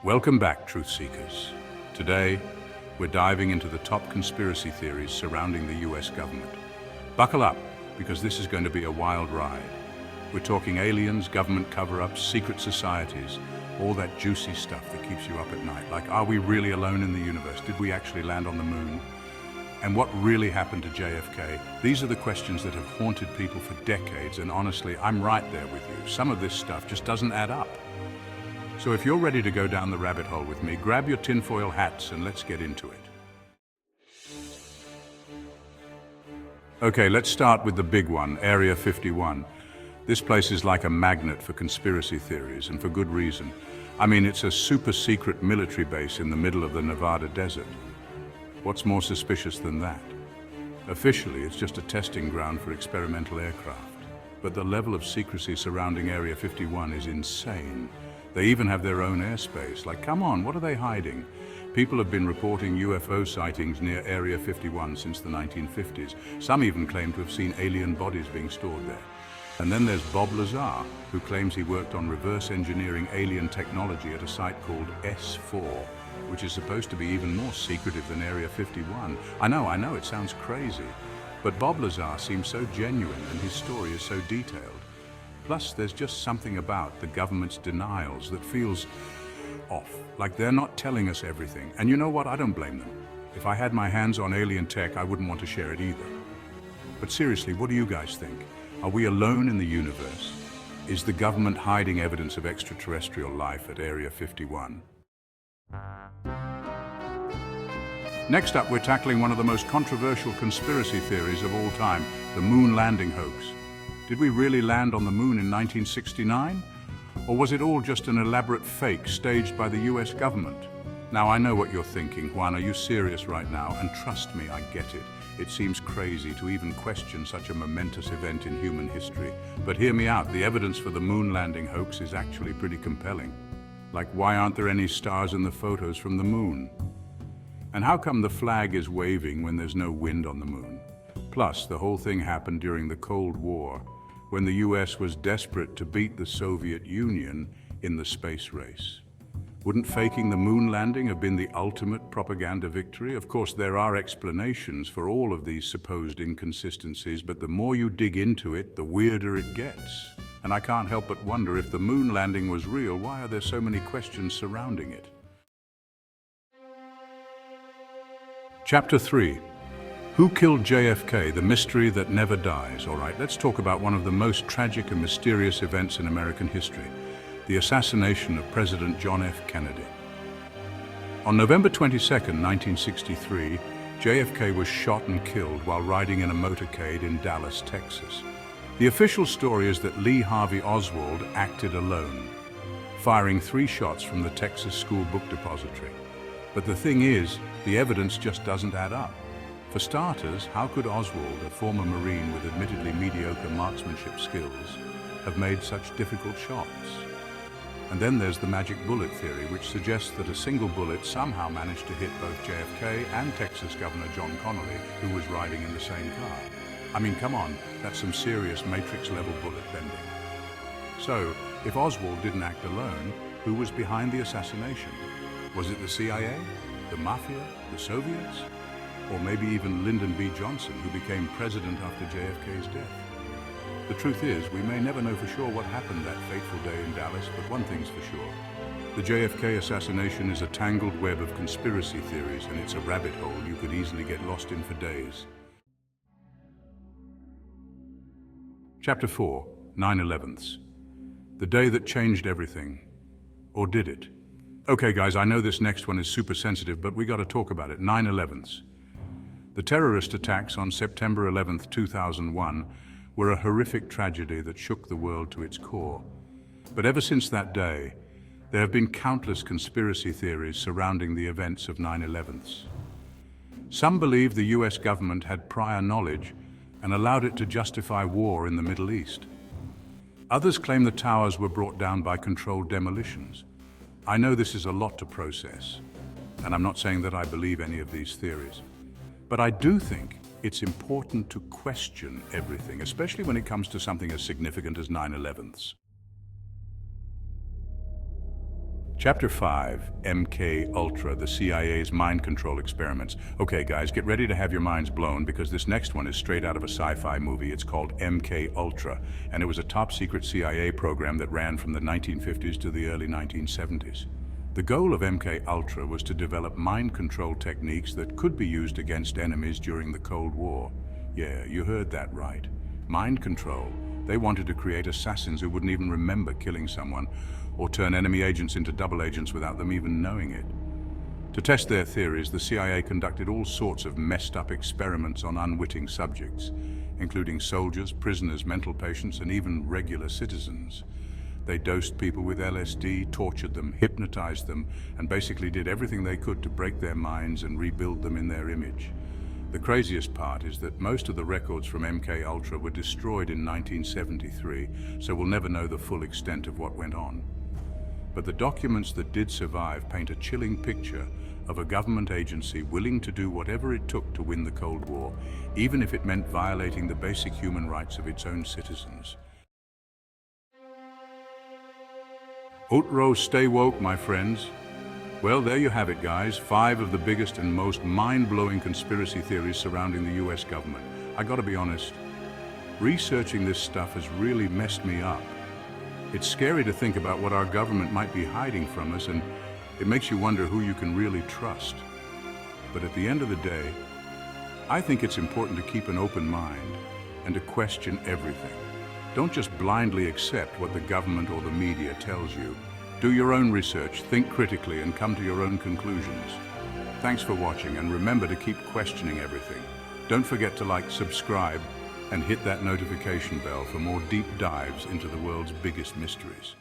Welcome back, Truth Seekers. Today, we're diving into the top conspiracy theories surrounding the US government. Buckle up, because this is going to be a wild ride. We're talking aliens, government cover-ups, secret societies, all that juicy stuff that keeps you up at night. Like, are we really alone in the universe? Did we actually land on the moon? And what really happened to JFK? These are the questions that have haunted people for decades, and honestly, I'm right there with you. Some of this stuff just doesn't add up. So if you're ready to go down the rabbit hole with me, grab your tinfoil hats and let's get into it. Okay, let's start with the big one, Area 51. This place is like a magnet for conspiracy theories, and for good reason. I mean, it's a super secret military base in the middle of the Nevada desert. What's more suspicious than that? Officially, it's just a testing ground for experimental aircraft. But the level of secrecy surrounding Area 51 is insane. They even have their own airspace. Like, come on, what are they hiding? People have been reporting UFO sightings near Area 51 since the 1950s. Some even claim to have seen alien bodies being stored there. And then there's Bob Lazar, who claims he worked on reverse engineering alien technology at a site called S4, which is supposed to be even more secretive than Area 51. I know, it sounds crazy. But Bob Lazar seems so genuine and his story is so detailed. Plus, there's just something about the government's denials that feels off, like they're not telling us everything. And you know what? I don't blame them. If I had my hands on alien tech, I wouldn't want to share it either. But seriously, what do you guys think? Are we alone in the universe? Is the government hiding evidence of extraterrestrial life at Area 51? Next up, we're tackling one of the most controversial conspiracy theories of all time, the moon landing hoax. Did we really land on the moon in 1969? Or was it all just an elaborate fake staged by the US government? Now, I know what you're thinking. Juan, are you serious right now? And trust me, I get it. It seems crazy to even question such a momentous event in human history. But hear me out, the evidence for the moon landing hoax is actually pretty compelling. Like, why aren't there any stars in the photos from the moon? And how come the flag is waving when there's no wind on the moon? Plus, the whole thing happened during the Cold War, when the US was desperate to beat the Soviet Union in the space race. Wouldn't faking the moon landing have been the ultimate propaganda victory? Of course, there are explanations for all of these supposed inconsistencies, but the more you dig into it, the weirder it gets. And I can't help but wonder, if the moon landing was real, why are there so many questions surrounding it? Chapter 3. Who killed JFK? The mystery that never dies. All right, let's talk about one of the most tragic and mysterious events in American history, the assassination of President John F. Kennedy. On November 22, 1963, JFK was shot and killed while riding in a motorcade in Dallas, Texas. The official story is that Lee Harvey Oswald acted alone, firing 3 shots from the Texas School Book Depository. But the thing is, the evidence just doesn't add up. For starters, how could Oswald, a former Marine with admittedly mediocre marksmanship skills, have made such difficult shots? And then there's the magic bullet theory, which suggests that a single bullet somehow managed to hit both JFK and Texas Governor John Connally, who was riding in the same car. I mean, come on, that's some serious Matrix-level bullet bending. So, if Oswald didn't act alone, who was behind the assassination? Was it the CIA, the Mafia, the Soviets? Or maybe even Lyndon B. Johnson, who became president after JFK's death? The truth is, we may never know for sure what happened that fateful day in Dallas, but one thing's for sure. The JFK assassination is a tangled web of conspiracy theories, and it's a rabbit hole you could easily get lost in for days. Chapter 4, 9/11. The day that changed everything. Or did it? Okay guys, I know this next one is super sensitive, but we gotta talk about it. 9/11. The terrorist attacks on September 11, 2001 were a horrific tragedy that shook the world to its core. But ever since that day, there have been countless conspiracy theories surrounding the events of 9/11. Some believe the US government had prior knowledge and allowed it to justify war in the Middle East. Others claim the towers were brought down by controlled demolitions. I know this is a lot to process, and I'm not saying that I believe any of these theories. But I do think it's important to question everything, especially when it comes to something as significant as 9/11. Chapter 5, MK Ultra, the CIA's mind control experiments. Okay, guys, get ready to have your minds blown because this next one is straight out of a sci-fi movie. It's called MK Ultra, and it was a top-secret CIA program that ran from the 1950s to the early 1970s. The goal of MK Ultra was to develop mind control techniques that could be used against enemies during the Cold War. Yeah, you heard that right. Mind control. They wanted to create assassins who wouldn't even remember killing someone, or turn enemy agents into double agents without them even knowing it. To test their theories, the CIA conducted all sorts of messed up experiments on unwitting subjects, including soldiers, prisoners, mental patients, and even regular citizens. They dosed people with LSD, tortured them, hypnotized them, and basically did everything they could to break their minds and rebuild them in their image. The craziest part is that most of the records from MK Ultra were destroyed in 1973, so we'll never know the full extent of what went on. But the documents that did survive paint a chilling picture of a government agency willing to do whatever it took to win the Cold War, even if it meant violating the basic human rights of its own citizens. Outro, stay woke, my friends. Well, there you have it, guys. 5 of the biggest and most mind-blowing conspiracy theories surrounding the US government. I gotta be honest, researching this stuff has really messed me up. It's scary to think about what our government might be hiding from us, and it makes you wonder who you can really trust. But at the end of the day, I think it's important to keep an open mind and to question everything. Don't just blindly accept what the government or the media tells you. Do your own research, think critically, and come to your own conclusions. Thanks for watching, and remember to keep questioning everything. Don't forget to like, subscribe, and hit that notification bell for more deep dives into the world's biggest mysteries.